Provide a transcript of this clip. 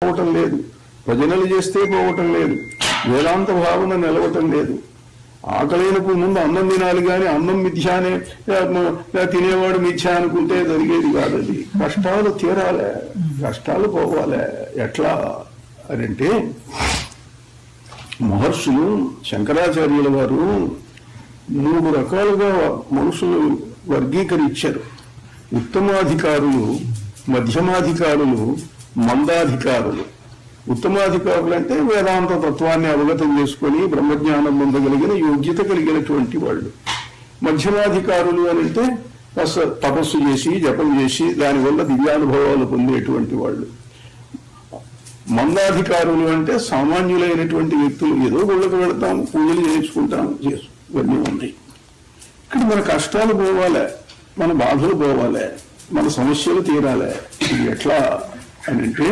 పోవటం లేదు, భజనలు చేస్తే పోవటం లేదు, వేదాంత భావన నిలవటం లేదు. ఆకలైనప్పుడు ముందు అన్నం తినాలి, కానీ అన్నం మిథ్యానే తినేవాడు మిథ్యా అనుకుంటే జరిగేది కాదు. అది కష్టాలు తీరాలే, కష్టాలు పోవాలే. ఎట్లా అనంటే మహర్షులు శంకరాచార్యుల వారు 3 రకాలుగా మనుషులు వర్గీకరించారు. ఉత్తమాధికారులు, మధ్యమాధికారులు, మందాధికారులు. ఉత్తమాధికారులు అంటే వేదాంత తత్వాన్ని అవగతం చేసుకొని బ్రహ్మజ్ఞానం పొందగలిగిన యోగ్యత కలిగినటువంటి వాళ్ళు. మధ్యమాధికారులు అని అంటే తపస్సు చేసి జపం చేసి దానివల్ల దివ్యానుభవాలు పొందేటువంటి వాళ్ళు. మందాధికారులు అంటే సామాన్యులైనటువంటి వ్యక్తులు, ఏదో గుళ్ళకు వెళతాం, పూజలు చేయించుకుంటాం, ఇవన్నీ ఉన్నాయి. ఇక్కడ మన కష్టాలు పోవాలే, మన బాధలు పోవాలే, మన సమస్యలు తీరాలే. ఇది ఎట్లా అని అంటే